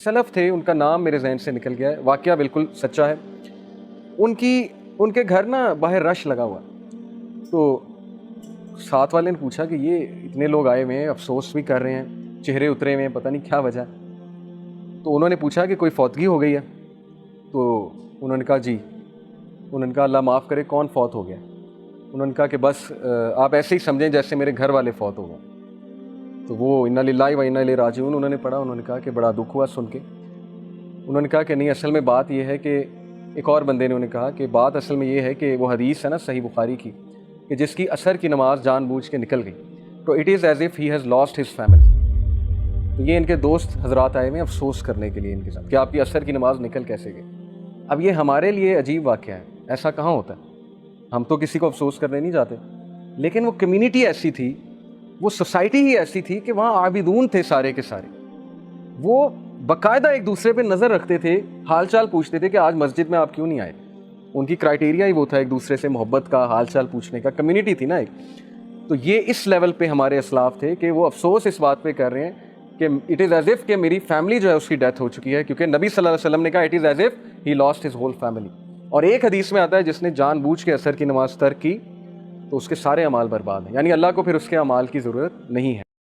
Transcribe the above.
سلف تھے، ان کا نام میرے ذہن سے نکل گیا ہے، واقعہ بالکل سچا ہے۔ ان کے گھر نا باہر رش لگا ہوا، تو ساتھ والے نے پوچھا کہ یہ اتنے لوگ آئے ہوئے ہیں، افسوس بھی کر رہے ہیں، چہرے اترے ہوئے ہیں، پتہ نہیں کیا وجہ ہے۔ تو انہوں نے پوچھا کہ کوئی فوتگی ہو گئی ہے؟ تو انہوں نے کہا جی۔ انہوں نے کہا اللہ معاف کرے، کون فوت ہو گیا؟ انہوں نے کہا کہ بس آپ ایسے ہی سمجھیں جیسے میرے گھر والے فوت ہو گئے۔ تو وہ انا للہ و انا الیہ راجعون انہوں نے پڑھا، انہوں نے کہا کہ بڑا دکھ ہوا سن کے۔ انہوں نے کہا کہ نہیں، اصل میں بات یہ ہے کہ ایک اور بندے نے انہیں کہا کہ بات اصل میں یہ ہے کہ وہ حدیث ہے نا صحیح بخاری کی، کہ جس کی عصر کی نماز جان بوجھ کے نکل گئی، تو it is as if he has lost his family. تو یہ ان کے دوست حضرات آئے ہوئے ہیں افسوس کرنے کے لیے ان کے ساتھ کہ آپ کی عصر کی نماز نکل کیسے گئی۔ اب یہ ہمارے لیے عجیب واقعہ ہے، ایسا کہاں ہوتا ہے؟ ہم تو کسی کو افسوس کرنے نہیں جاتے، لیکن وہ کمیونٹی ایسی تھی، وہ سوسائٹی ہی ایسی تھی کہ وہاں عابدون تھے سارے کے سارے، وہ باقاعدہ ایک دوسرے پہ نظر رکھتے تھے، حال چال پوچھتے تھے کہ آج مسجد میں آپ کیوں نہیں آئے۔ ان کی کرائٹیریا ہی وہ تھا ایک دوسرے سے محبت کا، حال چال پوچھنے کا، کمیونٹی تھی نا ایک۔ تو یہ اس لیول پہ ہمارے اسلاف تھے کہ وہ افسوس اس بات پہ کر رہے ہیں کہ اٹ از ایز اف کہ میری فیملی جو ہے اس کی ڈیتھ ہو چکی ہے، کیونکہ نبی صلی اللہ علیہ وسلم نے کہا it is as if he lost his whole family. اور ایک حدیث میں آتا ہے جس نے جان بوجھ کے عصر کی نماز ترک کی تو اس کے سارے اعمال برباد ہیں، یعنی اللہ کو پھر اس کے اعمال کی ضرورت نہیں ہے۔